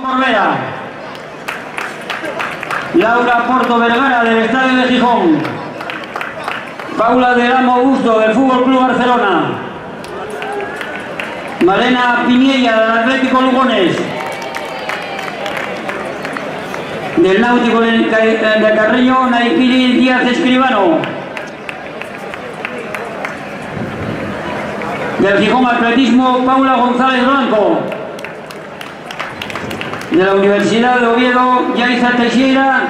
Corbera. Laura Porto Vergara del Estadio de Gijón. Paula del Amo Busto del Fútbol Club Barcelona. Malena Piñella del Atlético Lugones. Del Náutico de Carreño, Naikiri Díaz Escribano. Del Gijón Atletismo, Paula González Blanco. De la Universidad de Oviedo, Yaiza Teixeira.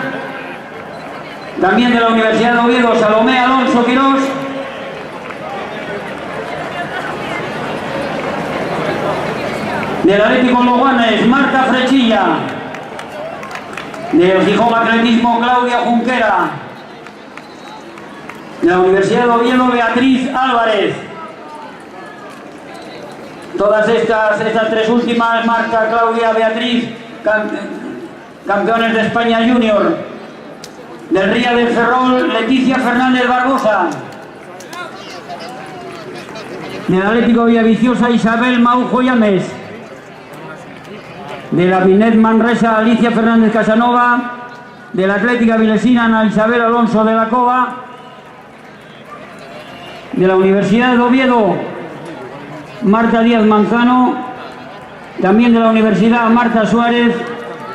También de la Universidad de Oviedo, Salomé Alonso Quirós. Del Atlético Loguanes, Marta Frechilla. Del Gijón Atletismo, Claudia Junquera. De la Universidad de Oviedo, Beatriz Álvarez. Todas estas tres últimas, Marta, Claudia, Beatriz, campeones de España Junior. Del Ría de Ferrol, Leticia Fernández Barbosa. Del Atlético Villaviciosa, Isabel Maujo Llames. De la Binet Manresa, Alicia Fernández Casanova. De la Atlética Vilesina, Ana Isabel Alonso de la Cova. De la Universidad de Oviedo, Marta Díaz Manzano. También de la Universidad, Marta Suárez.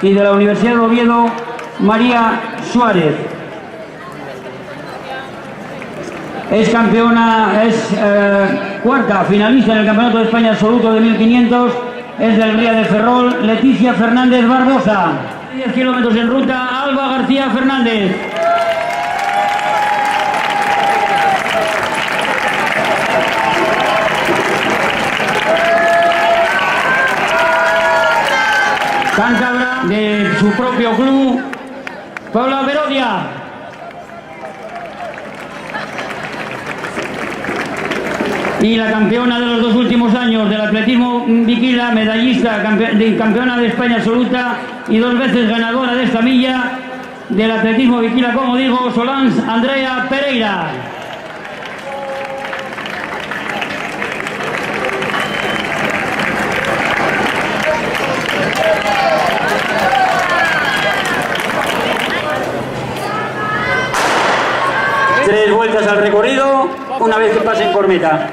Y de la Universidad de Oviedo, María Suárez. Es campeona, cuarta finalista en el Campeonato de España Absoluto de 1500. Es del Ría de Ferrol, Leticia Fernández Barbosa. 10 kilómetros en ruta, Alba García Fernández. Cántabra de su propio club, Paula Verodia. Y la campeona de los 2 últimos años del atletismo Viquila, medallista, campeona de España absoluta y 2 veces ganadora de esta milla del atletismo Viquila, como digo, Solans Andrea Pereira. Tres vueltas al recorrido, una vez que pasen por meta.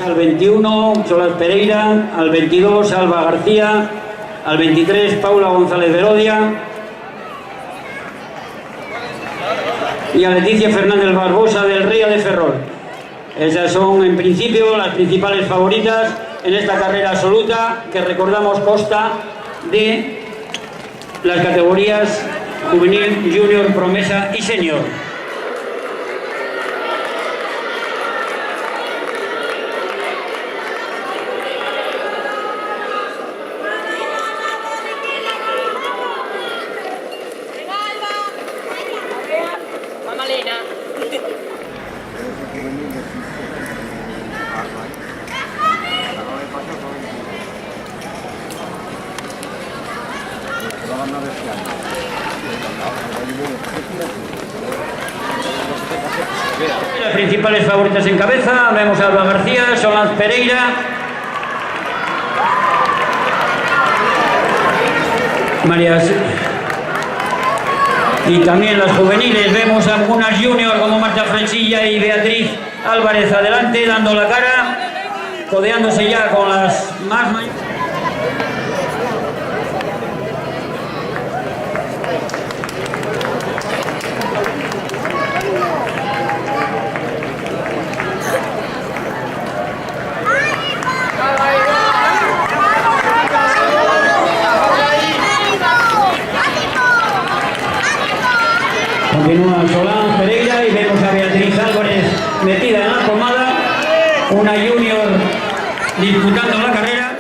Al 21, Solans Pereira. Al 22, Alba García. Al 23, Paula González Verodia. Y a Leticia Fernández Barbosa del Ría de Ferrol. Esas son, en principio, las principales favoritas en esta carrera absoluta, que recordamos consta de las categorías juvenil, junior, promesa y senior. Las principales favoritas en cabeza, vemos a Alba García, Solans Pereira. Marías. Y también las juveniles, vemos a algunas juniors como Marta Frechilla y Beatriz Álvarez adelante, dando la cara, codeándose ya con las más mayores. Continúa Solans Pereira y vemos a Beatriz Álvarez metida en la pomada, una junior disputando la carrera.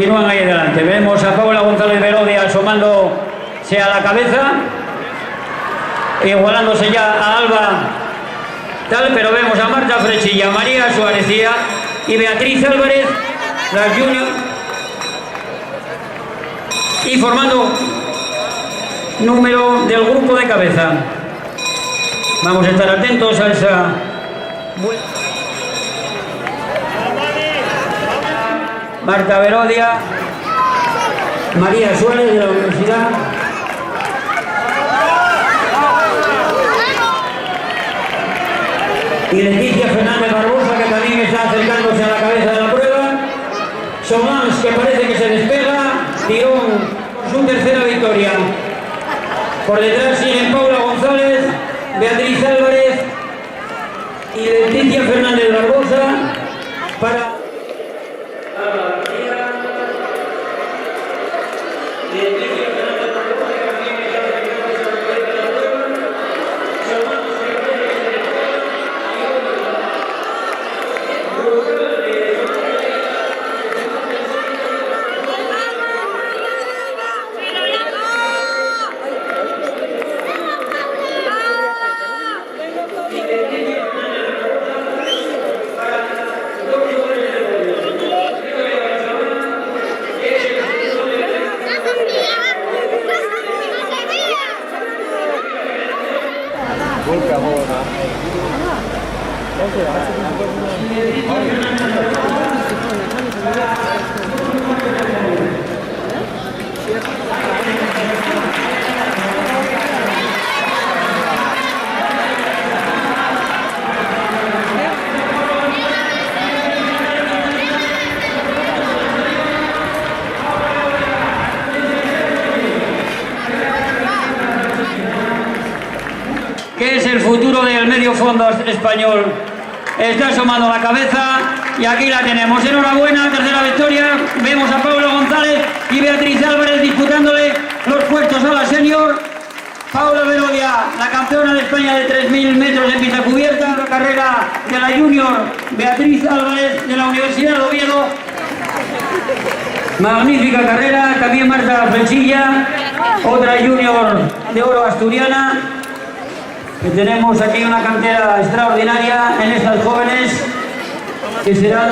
continúan ahí adelante. Vemos a Paula González Verodia asomándose a la cabeza, igualándose ya a Alba, tal, pero vemos a Marta Frechilla, María Suárez y Beatriz Álvarez, las juniors, y formando número del grupo de cabeza. Vamos a estar atentos a esa... Marta Verodia, María Suárez de la Universidad, y Leticia Fernández Barbosa, que también está acercándose a la cabeza de la prueba. Somans, que parece que se despega, Tirón con su tercera victoria. Por detrás siguen Paula González, Beatriz Álvarez y Leticia Fernández Barbosa para... ¿Qué es el futuro del medio fondo español? Está asomando la cabeza y aquí la tenemos. Enhorabuena, tercera victoria. Vemos a Paula González y Beatriz Álvarez disputándole los puestos a la senior. Paula Verodia, la campeona de España de 3.000 metros en pista cubierta, la carrera de la junior. Beatriz Álvarez de la Universidad de Oviedo. Magnífica carrera. También Marta Frechilla, otra junior de oro asturiana. Que tenemos aquí una cantera extraordinaria en estas jóvenes que serán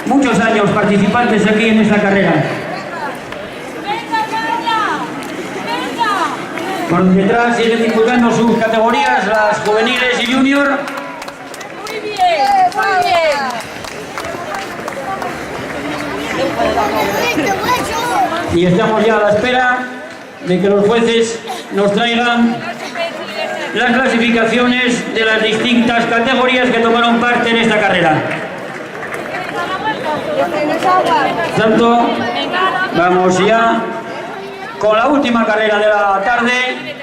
muchos años participantes aquí en esta carrera. Por detrás siguen disputando sus categorías, las juveniles y junior. Muy bien, muy bien. Y estamos ya a la espera de que los jueces nos traigan las clasificaciones de las distintas categorías que tomaron parte en esta carrera. Por tanto, vamos ya con la última carrera de la tarde.